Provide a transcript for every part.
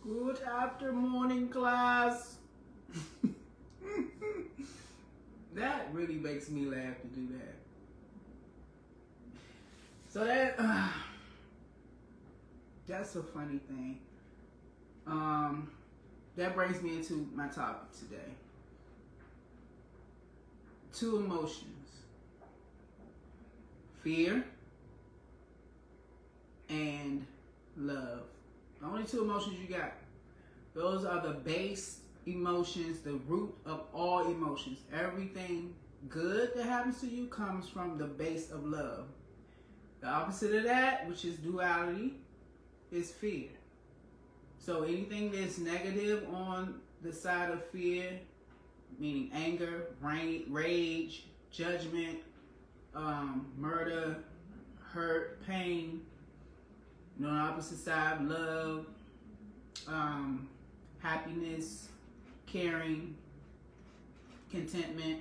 Good after morning class. That really makes me laugh to do that. So that's a funny thing. That brings me into my topic today. Two emotions: fear and love. The only two emotions you got. Those are the base emotions, the root of all emotions. Everything good that happens to you comes from the base of love. The opposite of that, which is duality, is fear. So anything that's negative on the side of fear, meaning anger, rage, judgment, murder, hurt, pain. On the opposite side, love, happiness, caring, contentment.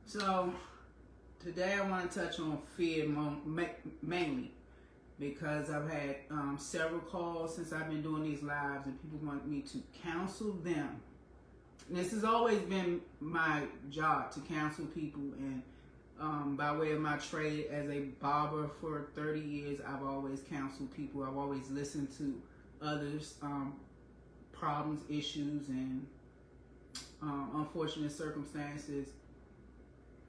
So today I want to touch on fear mainly because I've had several calls since I've been doing these lives, and people want me to counsel them. And this has always been my job, to counsel people, and by way of my trade as a barber for 30 years, I've always counseled people. I've always listened to others' problems, issues, and unfortunate circumstances.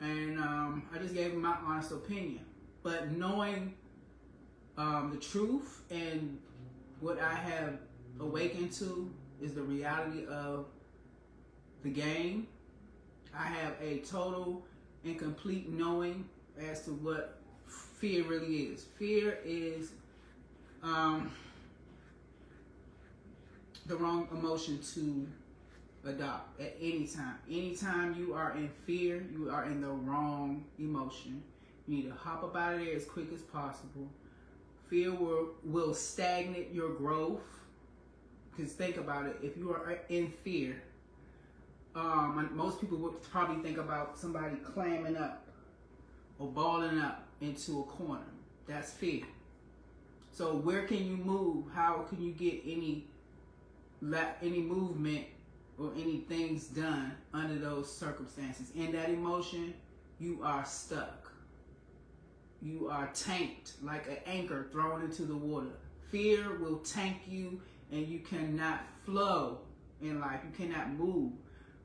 And I just gave them my honest opinion. But knowing the truth and what I have awakened to is the reality of the game, I have a total and complete knowing as to what fear really is. Fear is the wrong emotion to adopt at any time. Anytime you are in fear, you are in the wrong emotion. You need to hop up out of there as quick as possible. Fear will stagnate your growth. Because think about it, if you are in fear, most people would probably think about somebody clamming up or balling up into a corner. That's fear. So where can you move? How can you get any movement or any things done under those circumstances? In that emotion, you are stuck. You are tanked like an anchor thrown into the water. Fear will tank you, and you cannot flow in life. You cannot move.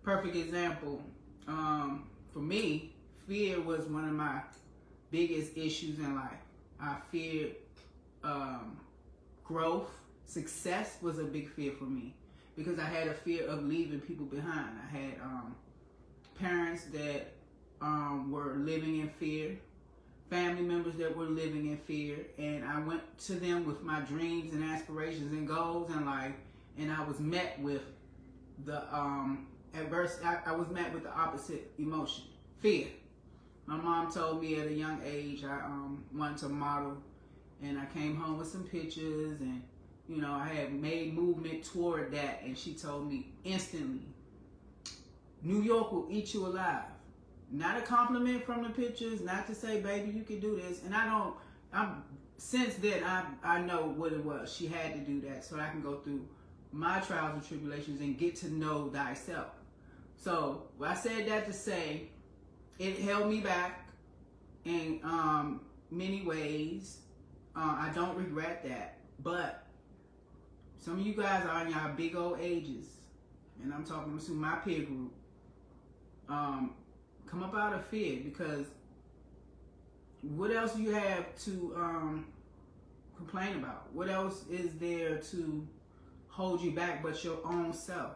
Perfect example, for me, fear was one of my biggest issues in life. I feared growth. Success was a big fear for me because I had a fear of leaving people behind. I had parents that were living in fear, family members that were living in fear, and I went to them with my dreams and aspirations and goals in life, and I was met with the I was met with the opposite emotion, fear. My mom told me at a young age I wanted to model, and I came home with some pictures, and I had made movement toward that, and she told me instantly, New York will eat you alive. Not a compliment from the pictures, not to say, baby, you can do this. And since then, I know what it was. She had to do that so I can go through my trials and tribulations and get to know thyself. So I said that to say it held me back in many ways. I don't regret that. But some of you guys are in your big old ages, and I'm talking to my peer group. Come up out of fear, because what else do you have to complain about? What else is there to hold you back but your own self?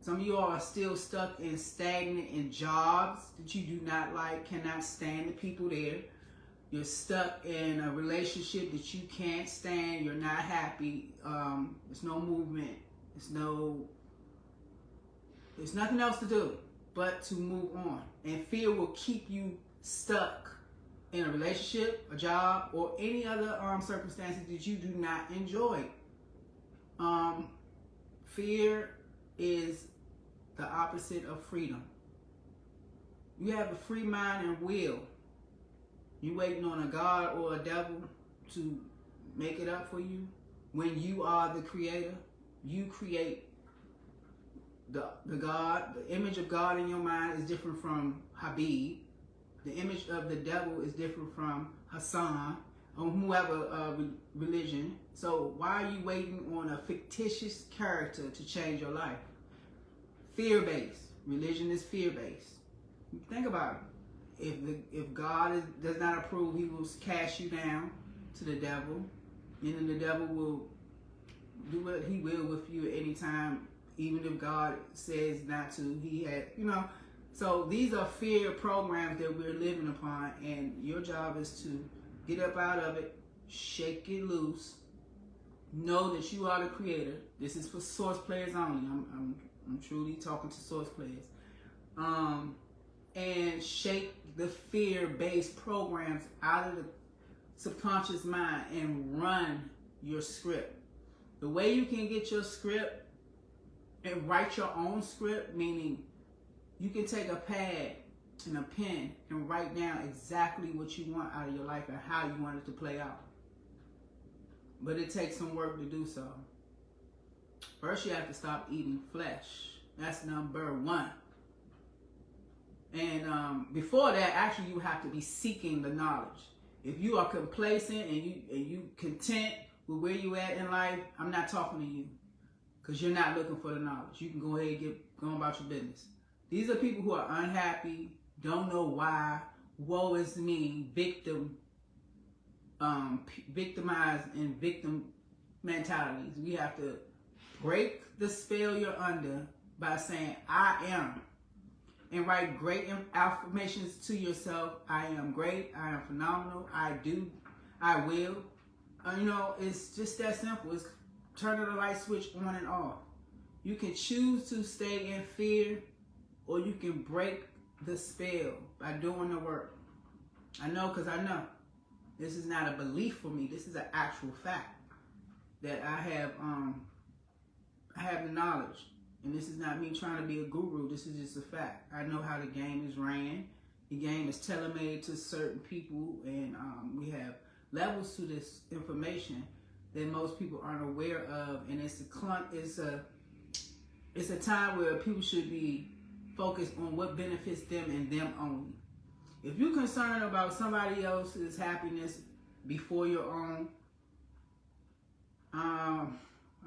Some of you all are still stuck in stagnant in jobs that you do not like, cannot stand the people there. You're stuck in a relationship that you can't stand. You're not happy. There's no movement. There's nothing else to do but to move on. And fear will keep you stuck in a relationship, a job, or any other circumstances that you do not enjoy. Fear is the opposite of freedom. You have a free mind and will. You waiting on a God or a devil to make it up for you? when you are the creator, you create the God. The image of God in your mind is different from Habib. The image of the devil is different from Hassan or whoever religion. So why are you waiting on a fictitious character to change your life? Fear-based. Religion is fear-based. Think about it. If God does not approve, he will cast you down to the devil. And then the devil will do what he will with you at any time, even if God says not to. He had, So these are fear programs that we're living upon, and your job is to get up out of it, shake it loose, know that you are the creator. This is for source players only. I'm truly talking to source players. And shake the fear-based programs out of the subconscious mind and run your script. The way you can get your script and write your own script, meaning you can take a pad and a pen and write down exactly what you want out of your life and how you want it to play out. But it takes some work to do so. First, you have to stop eating flesh. That's number one. And before that, actually, you have to be seeking the knowledge. If you are complacent and you content with where you at in life, I'm not talking to you, because you're not looking for the knowledge. You can go ahead and get going about your business. These are people who are unhappy, don't know why, woe is me, victimized and victim mentalities. We have to break the spell you're under by saying, I am. And write great affirmations to yourself. I am great. I am phenomenal. I do. I will. It's just that simple. It's turning the light switch on and off. You can choose to stay in fear, or you can break the spell by doing the work. I know, because I know. This is not a belief for me. This is an actual fact that I have the knowledge. And this is not me trying to be a guru. This is just a fact. I know how the game is ran. The game is tailor-made to certain people, and we have levels to this information that most people aren't aware of. And it's a time where people should be focused on what benefits them and them only. If you're concerned about somebody else's happiness before your own, I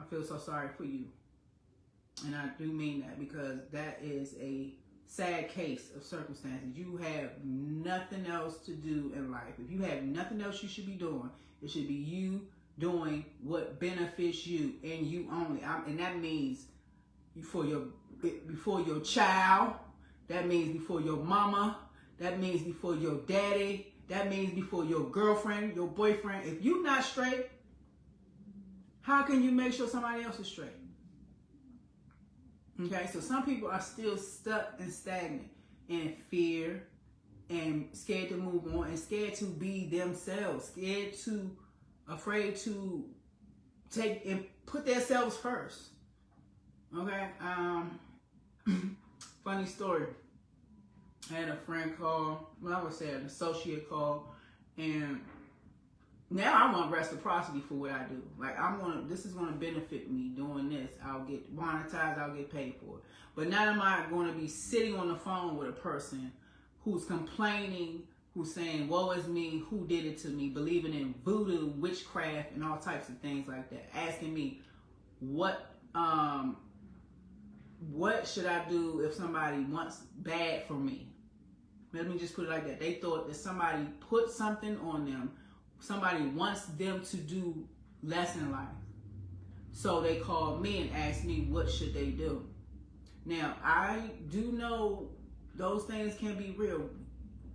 feel so sorry for you. And I do mean that, because that is a sad case of circumstances. You have nothing else to do in life. If you have nothing else you should be doing, it should be you doing what benefits you and you only. And that means before your child, that means before your mama, that means before your daddy, that means before your girlfriend, your boyfriend. If you're not straight, how can you make sure somebody else is straight? Okay, so some people are still stuck and stagnant in fear and scared to move on and scared to be themselves, afraid to take and put themselves first. Okay, funny story. I had a friend call, I would say an associate call, and now I want reciprocity for what I do. Like, this is gonna benefit me doing this. I'll get monetized, I'll get paid for it. But now am I gonna be sitting on the phone with a person who's complaining, who's saying, woe is me, who did it to me, believing in voodoo, witchcraft, and all types of things like that, asking me what should I do if somebody wants bad for me? Let me just put it like that. They thought that somebody put something on them. Somebody wants them to do less in life. So they called me and asked me what should they do. Now, I do know those things can be real.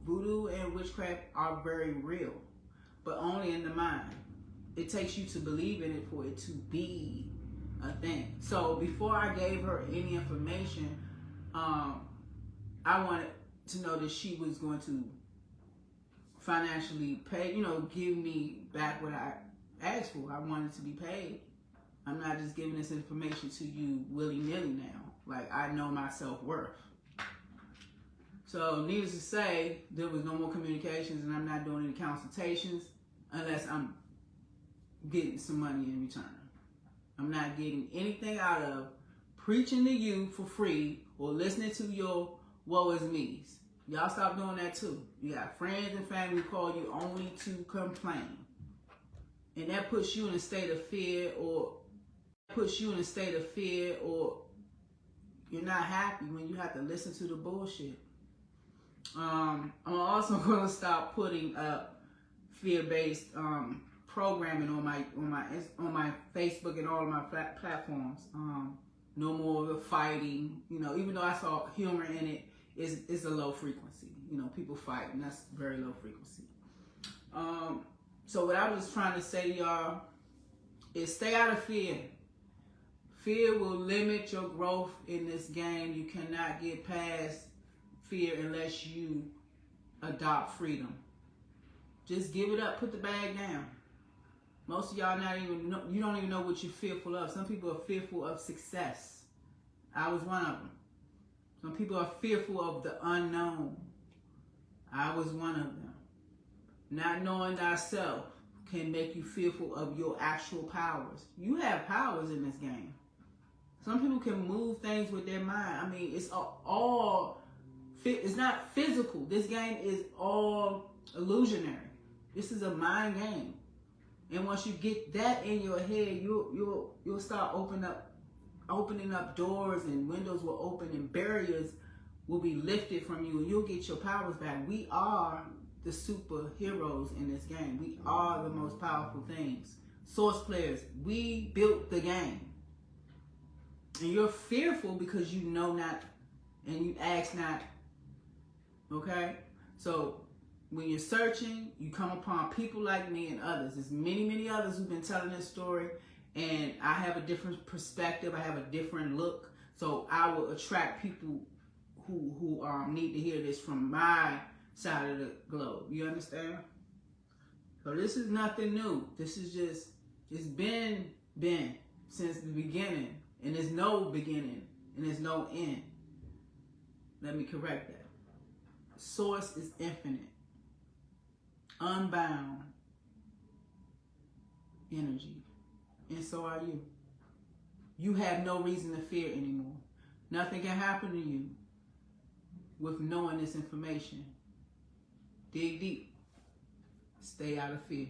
Voodoo and witchcraft are very real, but only in the mind. It takes you to believe in it for it to be a thing. So before I gave her any information, I wanted to know that she was going to financially pay, give me back what I asked for. I wanted to be paid. I'm not just giving this information to you willy-nilly now. Like, I know my self-worth. So needless to say, there was no more communications, and I'm not doing any consultations unless I'm getting some money in return. I'm not getting anything out of preaching to you for free or listening to your woe is me's. Y'all stop doing that too. You got friends and family who call you only to complain. And that puts you in a state of fear, or you're not happy when you have to listen to the bullshit. I'm also going to stop putting up fear-based programming on my Facebook and all of my platforms. No more of the fighting. You know, even though I saw humor in it, it's a low frequency. You know, people fight, and that's very low frequency. So what I was trying to say to y'all is stay out of fear. Fear will limit your growth in this game. You cannot get past fear unless you adopt freedom. Just give it up. Put the bag down. Most of y'all you don't even know what you're fearful of. Some people are fearful of success. I was one of them. Some people are fearful of the unknown. I was one of them. Not knowing thyself can make you fearful of your actual powers. You have powers in this game. Some people can move things with their mind. I mean, it's not physical. This game is all illusionary. This is a mind game. And once you get that in your head, you'll start opening up doors, and windows will open, and barriers will be lifted from you, and you'll get your powers back. We are the superheroes in this game. We are the most powerful things. Source players, we built the game. And you're fearful because you know not and you ask not. Okay? So when you're searching, you come upon people like me and others. There's many, many others who've been telling this story, and I have a different perspective. I have a different look. So I will attract people who need to hear this from my side of the globe. You understand? So this is nothing new. This is just, it's been since the beginning. And there's no beginning and there's no end. Let me correct that. Source is infinite. Unbound energy. And so are you. You have no reason to fear anymore. Nothing can happen to you with knowing this information. Dig deep. Stay out of fear.